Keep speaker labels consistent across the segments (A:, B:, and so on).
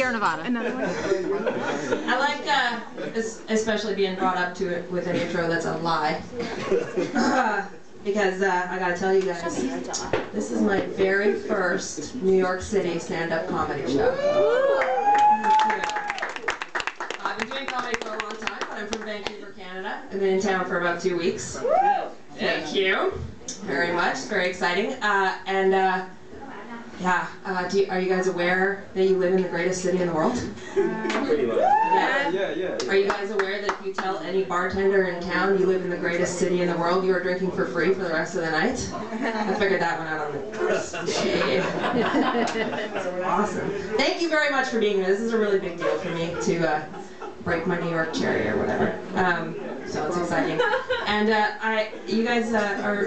A: Sierra Nevada.
B: Another one.
C: I like, especially being brought up to it with an intro that's a lie. Because I gotta tell you guys, this is my very first New York City stand-up comedy show. I've been doing comedy for a long time, but I'm from Vancouver, Canada. I've been in town for about 2 weeks. Thank you very much. Very exciting. Are you guys aware that you live in the greatest city in the world?
D: Pretty much. Yeah.
C: Are you guys aware that if you tell any bartender in town you live in the greatest city in the world, you are drinking for free for the rest of the night? I figured that one out on the first day. Awesome. Thank you very much for being here. This is a really big deal for me to break my New York cherry or whatever. So it's exciting. And you guys are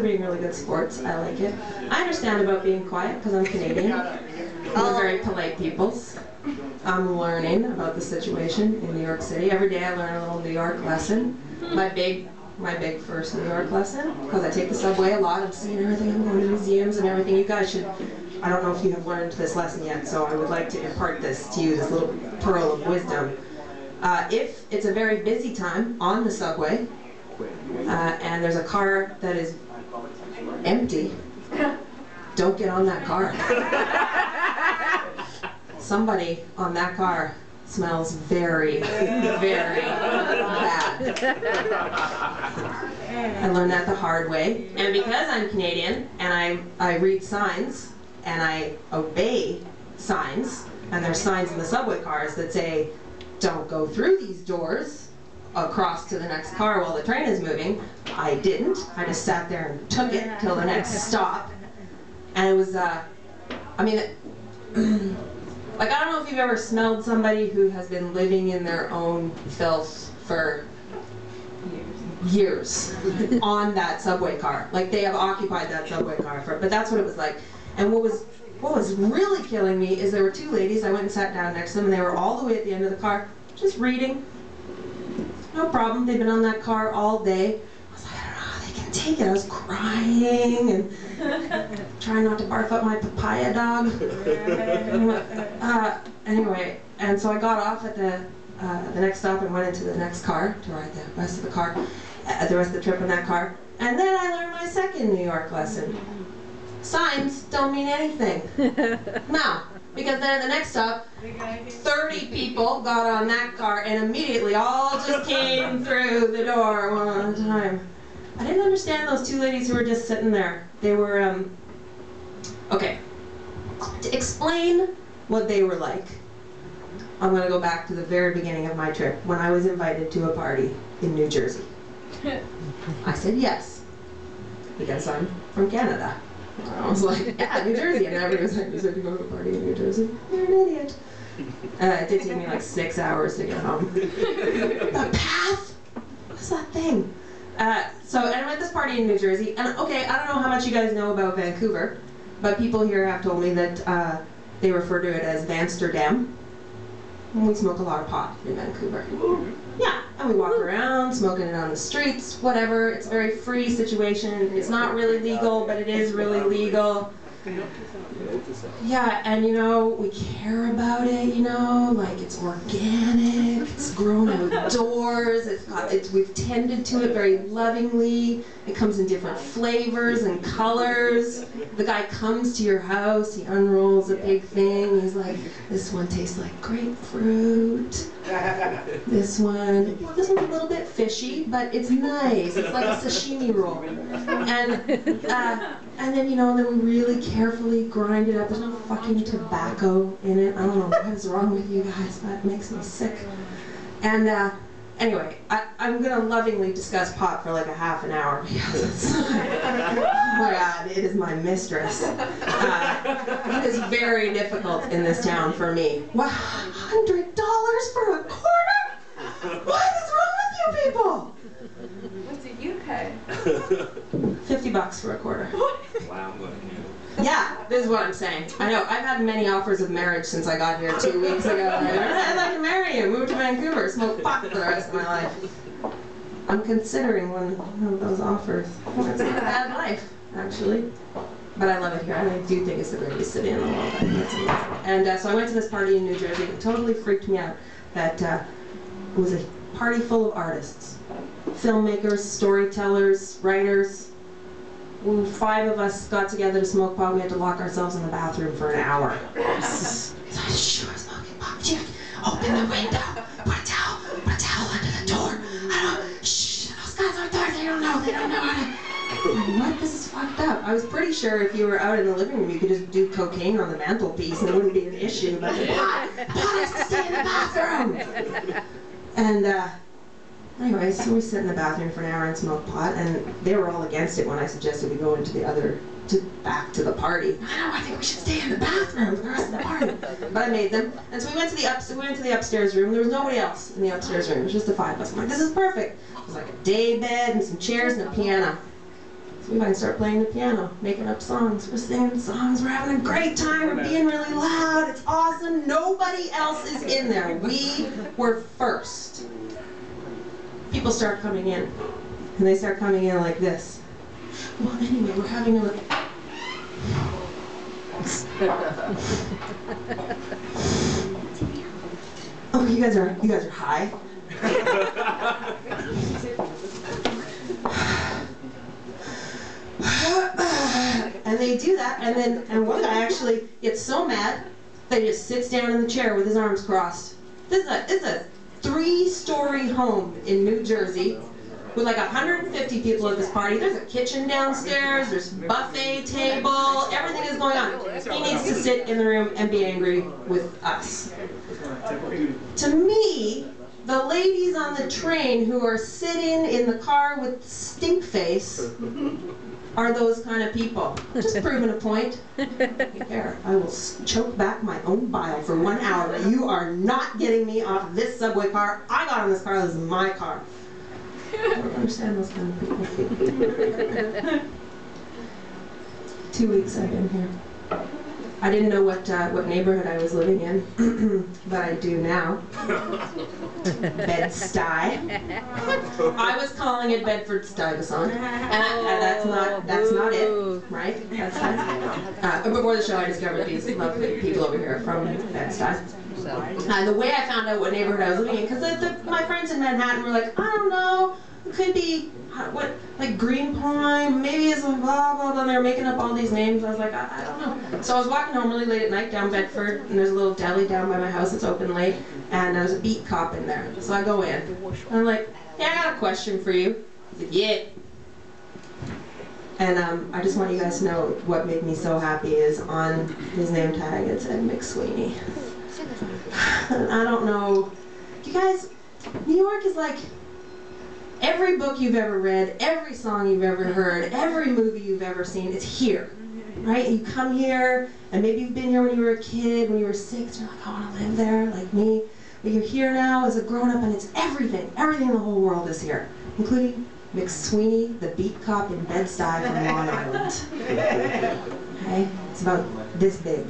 C: being really good sports. I like it. I understand about being quiet because I'm Canadian. We're very polite peoples. I'm learning about the situation in New York City. Every day I learn a little New York lesson. My big first New York lesson, because I take the subway a lot. I'm seeing everything. I'm going to museums and everything. You guys should. I don't know if you have learned this lesson yet, so I would like to impart this to you, this little pearl of wisdom. If it's a very busy time on the subway, and there's a car that is empty, don't get on that car. Somebody on that car smells very, very bad. I learned that the hard way. And because I'm Canadian, and I read signs, and I obey signs, and there's signs in the subway cars that say, don't go through these doors across to the next car while the train is moving. I didn't. I just sat there and took it till the next stop. And it was, like, I don't know if you've ever smelled somebody who has been living in their own filth for years on that subway car. Like, they have occupied that subway car but that's what it was like. And what was really killing me is there were two ladies. I went and sat down next to them, and they were all the way at the end of the car, just reading. No problem. They've been on that car all day. I was like, I don't know how they can take it. I was crying and trying not to barf up my papaya dog. Anyway, and so I got off at the next stop and went into the next car to ride the rest of the trip in that car. And then I learned my second New York lesson. Signs don't mean anything. No, because then at the next stop, 30 people got on that car and immediately all just came through the door one at a time. I didn't understand those two ladies who were just sitting there. They were, okay. To explain what they were like, I'm going to go back to the very beginning of my trip when I was invited to a party in New Jersey. I said yes, because I'm from Canada. I was like, yeah, New Jersey. And everybody was like, you said you go to a party in New Jersey? You're an idiot. It did take me like 6 hours to get home. The path? What's that thing? So I'm at this party in New Jersey. And okay, I don't know how much you guys know about Vancouver, but people here have told me that they refer to it as Vansterdam. And we smoke a lot of pot in Vancouver. Yeah, and we walk around, smoking it on the streets, whatever. It's a very free situation. It's not really legal, but it is really legal. Yeah, and we care about it, like it's organic, it's grown outdoors, we've tended to it very lovingly. It comes in different flavors and colors. The guy comes to your house, he unrolls a big thing, he's like, this one tastes like grapefruit. This one's a little bit fishy, but it's nice. It's like a sashimi roll. And then, then we really carefully grind it up. There's no fucking tobacco in it. I don't know what is wrong with you guys, but it makes me sick. And anyway, I'm going to lovingly discuss pot for like a half an hour because it's, oh my God, it is my mistress. It is very difficult in this town for me. Wow, $100 for a quarter? What is wrong with you people?
B: What did you pay?
C: $50 for a quarter.
D: Wow, I'm going to
C: Yeah, this is what I'm saying. I know, I've had many offers of marriage since I got here 2 weeks ago. I'd like to marry you, move to Vancouver, smoke pot for the rest of my life. I'm considering one of those offers. It's not a bad life, actually. But I love it here. I do think it's the greatest city in the world. I think it's amazing. And so I went to this party in New Jersey. It totally freaked me out that it was a party full of artists. Filmmakers, storytellers, writers. When 5 of us got together to smoke pot, we had to lock ourselves in the bathroom for an hour. So I sure smoking pot. Open the window. Put a towel under the door. I don't, shh, those guys out there, they don't know how to. What? This is fucked up. I was pretty sure if you were out in the living room, you could just do cocaine on the mantelpiece and it wouldn't be an issue. But pot has to stay in the bathroom. And anyway, so we sit in the bathroom for an hour and smoke pot, and they were all against it when I suggested we go into back to the party. No, I think we should stay in the bathroom for the rest of the party. But I made them, and so we went to the upstairs room. There was nobody else in the upstairs room. It was just the 5 of us. I'm like, this is perfect. It was like a day bed and some chairs and a piano. So we might start playing the piano, making up songs. We're singing songs. We're having a great time. We're being really loud. It's awesome. Nobody else is in there. We were first. People start coming in, and they start coming in like this. Well, anyway, we're having a. Oh, you guys are high. And they do that, and one guy actually gets so mad that he just sits down in the chair with his arms crossed. This is a 3-story home in New Jersey with like 150 people at this party. There's a kitchen downstairs, there's buffet table, everything is going on. He needs to sit in the room and be angry with us. To me, the ladies on the train who are sitting in the car with stink face are those kind of people. Just proving a point. Here, I will choke back my own bile for 1 hour, but you are not getting me off this subway car. I got on this car, this is my car. I don't understand those kind of people. 2 weeks I've been here. I didn't know what neighborhood I was living in, but I do now. Bed-Stuy. I was calling it Bedford-Stuyvesant, and that's not it, right? Before the show, I discovered these lovely people over here from Bed-Stuy. The way I found out what neighborhood I was living in, because my friends in Manhattan were like, I don't know, it could be like Green Pine, maybe it's blah blah blah. And they were making up all these names. I was like, I don't know. So I was walking home really late at night down Bedford, and there's a little deli down by my house that's open late, and there's a beat cop in there. So I go in, and I'm like, yeah, I got a question for you. He's like, yeah. And I just want you guys to know what made me so happy is on his name tag it said McSweeney. I don't know, you guys, New York is like every book you've ever read, every song you've ever heard, every movie you've ever seen, it's here, right? You come here, and maybe you've been here when you were a kid, when you were 6, you're like, I want to live there, like me. But you're here now as a grown-up, and it's everything. Everything in the whole world is here, including McSweeney, the beat cop in Bed-Stuy from Long Island. Okay? It's about this big.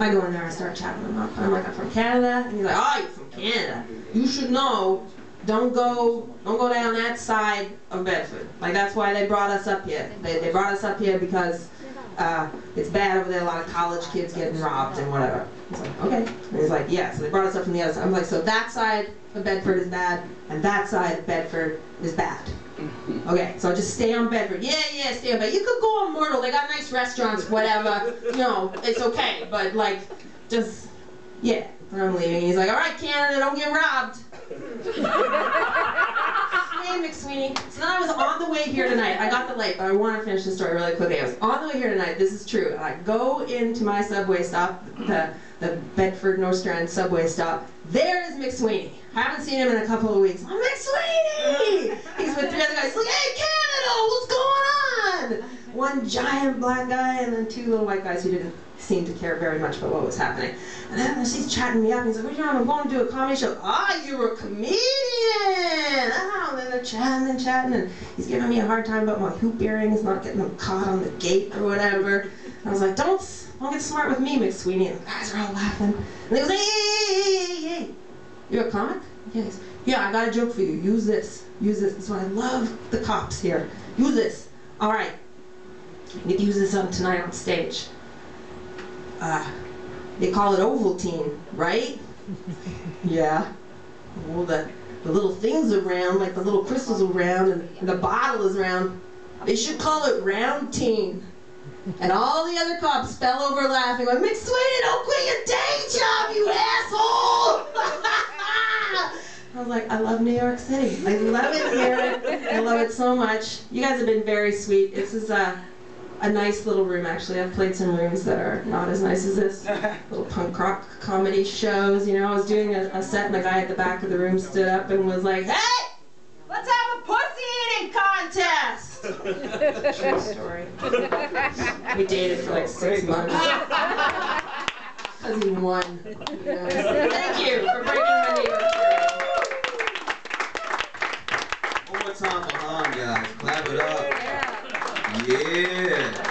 C: I go in there and start chatting them up. And I'm like, I'm from Canada. And he's like, oh, you're from Canada. You should know. Don't go down that side of Bedford. Like, that's why they brought us up here. They brought us up here because it's bad over there. A lot of college kids getting robbed and whatever. I was like, okay. And he's like, yeah. So they brought us up from the other side. I'm like, so that side of Bedford is bad, and that side of Bedford is bad. Okay, so just stay on Bedford. Yeah, stay on Bedford. You could go on Myrtle. They got nice restaurants, whatever. You know, it's okay. But, like, just, yeah. And I'm leaving. He's like, all right, Canada, don't get robbed. Hey, McSweeney. So then I was on the way here tonight. I got the light, but I want to finish the story really quickly. I was on the way here tonight. This is true. And I go into my subway stop, the Bedford North Strand subway stop. There is McSweeney. I haven't seen him in a couple of weeks. I'm McSweeney! He's with 3 other guys. He's like, hey, Canada, what's going on? One giant black guy and then 2 little white guys who didn't seem to care very much about what was happening. And then he's chatting me up. And he's like, what are you doing? I'm going to do a comedy show. Ah, you're a comedian! Oh, and then they're chatting, and he's giving me a hard time about my hoop earrings, not getting them caught on the gate or whatever. And I was like, don't get smart with me, McSweeney. And the guys are all laughing. And they go, hey. You're a comic? Yes. Yeah, I got a joke for you. Use this. Use this. That's why I love the cops here. Use this. All right. You can use this on tonight on stage. They call it Ovaltine, right? Yeah. Well, the little things are round, like the little crystals are round, and the bottle is round. They should call it Round Teen. And all the other cops fell over laughing, like, McSweeney, don't quit your day job, you asshole! I was like, I love New York City. I love it here. I love it so much. You guys have been very sweet. This is a nice little room, actually. I've played some rooms that are not as nice as this. Little punk rock comedy shows, you know. I was doing a set and the guy at the back of the room stood up and was like, hey, let's have a pussy eating contest! True story. We dated for like 6 months. Because he won. Thank you for breaking my New York
A: One more time for Han, guys. Clap it up. Yeah.